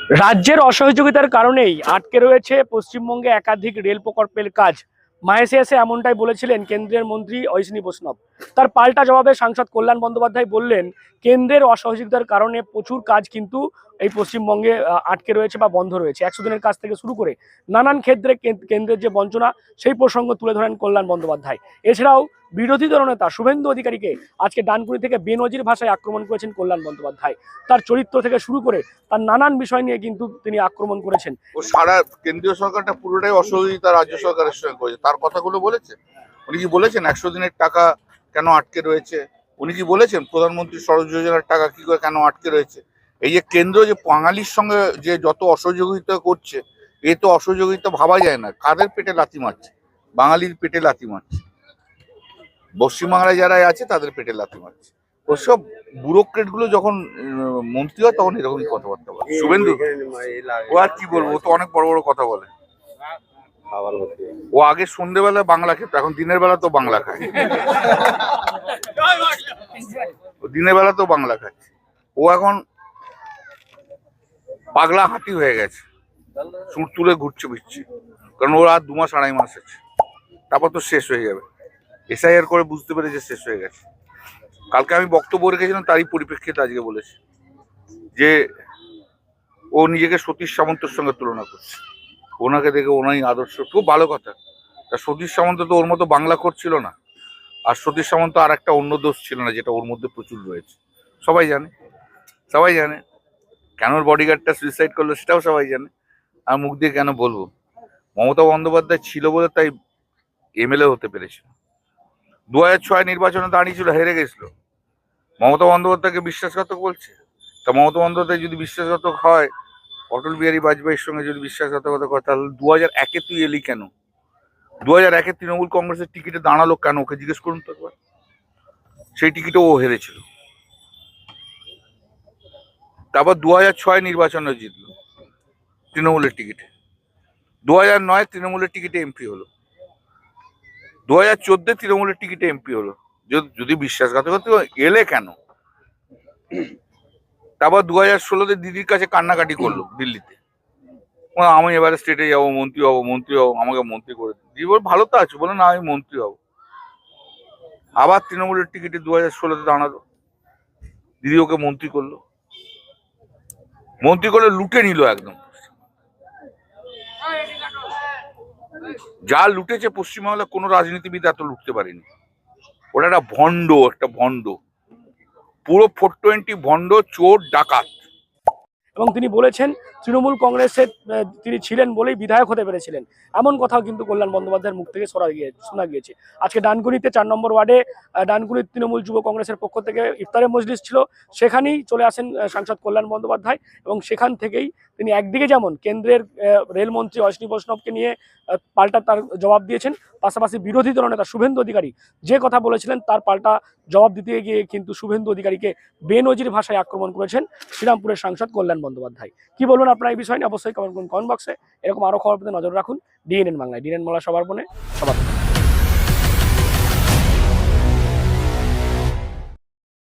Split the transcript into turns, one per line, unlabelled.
রাজ্যের অসহযোগিতার কারণেই আটকে রয়েছে পশ্চিমবঙ্গে একাধিক রেল প্রকল্পের কাজ। মাহেসে এসে এমনটাই বলেছিলেন কেন্দ্রের মন্ত্রী অশ্বিনী বৈষ্ণব। তার পাল্টা জবাবে সাংসদ কল্যাণ বন্দ্যোপাধ্যায় বললেন, কেন্দ্রের অসহযোগিতার কারণে প্রচুর কাজ কিন্তু এই পশ্চিমবঙ্গে আটকে রয়েছে বা বন্ধ রয়েছে। 100 দিনের কাজ থেকে শুরু করে নানান ক্ষেত্রে কেন্দ্রের যে বঞ্চনা, সেই প্রসঙ্গ তুলে ধরেন কল্যাণ বন্দ্যোপাধ্যায়। এছাড়াও বিরোধী দলনেতা শুভেন্দু অধিকারীকে আজকে ডানকুনি থেকে বেনজির ভাষায় আক্রমণ করেছেন কল্যাণ বন্দ্যোপাধ্যায়। তার চরিত্র থেকে শুরু করে তার নানান বিষয় নিয়ে কিন্তু তিনি আক্রমণ করেছেন।
ও সারা কেন্দ্রীয় সরকারটা পুরোটাই অসহযোগিতা রাজ্য সরকারের সঙ্গে করেছে, তার কথাগুলো বলেছে। উনি কি বলেছেন 100 দিনের টাকা কেন আটকে রয়েছে? উনি কি বলেছেন প্রধানমন্ত্রী সড়ক যোজনার টাকা কি করে কেন আটকে রয়েছে? এই যে কেন্দ্র যে বাঙালির সঙ্গে যে যত অসহযোগিতা করছে, এ তো অসহযোগিতা ভাবা যায় না। কাদের পেটে লাথি মারছে? বাঙালির পেটে লাথি মারছে। পশ্চিমবাংলায় যারা আছে তাদের পেটে লাথি মারছে। ওসব ব্যুরোক্রেট গুলো যখন মন্ত্রী হয় তখন এরকমই কথাবার্তা বলে। শুভেন্দু ও আর কি বলবো, ও তো অনেক বড় বড় কথা বলে। ও আগে সন্ধ্যেবেলা বাংলা খেত, এখন দিনের বেলা তো বাংলা খায়। দিনের বেলা তো বাংলা খাচ্ছে। ও এখন পাগলা হাতি হয়ে গেছে, সুর তুলে ঘুরছে ফিরছে। কারণ ওর আর 2 মাস 2.5 মাস আছে, তারপর তো শেষ হয়ে যাবে। এসআইআর করে বুঝতে পেরেছে শেষ হয়ে গেছে। কালকে আমি বক্তব্য রেখেছিলাম, তারই পরিপ্রেক্ষিতে আজকে বলেছে যে ও নিজেকে সতীশ সামন্তর সঙ্গে তুলনা করছে। ওনাকে দেখে ওনাই আদর্শ, খুব ভালো কথা। তা সতীশ সামন্ত তো ওর মতো বাংলা করছিল না। আর সতীশ সামন্ত আর একটা অন্য দোষ ছিল না, যেটা ওর মধ্যে প্রচুর রয়েছে। সবাই জানে, সবাই জানে কেন ওর বডিগার্ডটা সুইসাইড করলো, সেটাও সবাই জানে। আর মুখ দিয়ে কেন বলবো? মমতা বন্দ্যোপাধ্যায় ছিল বলে তাই এমএলএ হতে পেরেছিল। 2006 নির্বাচনে দাঁড়িয়েছিল, হেরে গেছিল। মমতা বন্দ্যোপাধ্যায়কে বিশ্বাসঘাতক বলছে। তা মমতা বন্দ্যোপাধ্যায় যদি বিশ্বাসঘাতক হয়, অটল বিহারী বাজপেয়ীর সঙ্গে যদি বিশ্বাসঘাতকতা করে, তাহলে 2001-এ তুই এলি কেন? 2001-এ তৃণমূল কংগ্রেসের টিকিটে দাঁড়ালো কেন? ওকে জিজ্ঞেস করুন তো একবার। সেই টিকিটে ও হেরেছিল। তারপর 2006 নির্বাচনে জিতলো তৃণমূলের টিকিটে। 2009 তৃণমূলের টিকিটে এমপি হলো। 2014 তৃণমূলের টিকিটে এমপি হলো। যদি বিশ্বাসঘাতকতা এলে কেন? তারপর 2016-তে দিদির কাছে কান্নাকাটি করলো দিল্লিতে, আমি এবারে স্টেটে যাবো, মন্ত্রী হবো, মন্ত্রী হবো, আমাকে মন্ত্রী করে দিদি। বল ভালো তো আছো, বলে না আমি মন্ত্রী হবো। আবার তৃণমূলের টিকিটে 2016-তে দাঁড়ালো, দিদি ওকে মন্ত্রী করলো। মন্ত্রী করে লুটে নিল একদম। যা লুটেছে পশ্চিমবাংলা কোনো রাজনীতিবিদ এত লুটতে পারেনি। ওটা একটা ভণ্ড, একটা ভণ্ড, পুরো 420 ভণ্ড, চোর, ডাকাত।
এবং তিনি বলেছেন তৃণমূল কংগ্রেসের তিনি ছিলেন বলেই বিধায়ক হতে পেরেছিলেন, এমন কথাও কিন্তু কল্যাণ বন্দ্যোপাধ্যায়ের মুখ থেকে শোনা গিয়েছে। আজকে ডানকুনিতে 4 নম্বর ওয়ার্ডে ডানকুনি তৃণমূল যুব কংগ্রেসের পক্ষ থেকে ইফতারের মজলিস ছিল। সেখানেই চলে আসেন সাংসদ কল্যাণ বন্দ্যোপাধ্যায় এবং সেখান থেকেই তিনি একদিকে যেমন কেন্দ্রের রেলমন্ত্রী অশ্বিনী বৈষ্ণবকে নিয়ে পাল্টা তার জবাব দিয়েছেন, পাশাপাশি বিরোধী দলনেতা শুভেন্দু অধিকারী যে কথা বলেছিলেন তার পাল্টা জবাব দিতে গিয়ে কিন্তু শুভেন্দু অধিকারীকে বেনজির ভাষায় আক্রমণ করেছেন শ্রীরামপুরের সাংসদ কল্যাণ বন্দ্যোপাধ্যায়। কি বলবেন আপনারা এই বিষয় নিয়ে? অবশ্যই কমেন্ট বক্সে। এরকম আরো খবর পেতে নজর রাখুন ডিএনএন বাংলায়। ডিএনএন বাংলা সবার মনে, সবার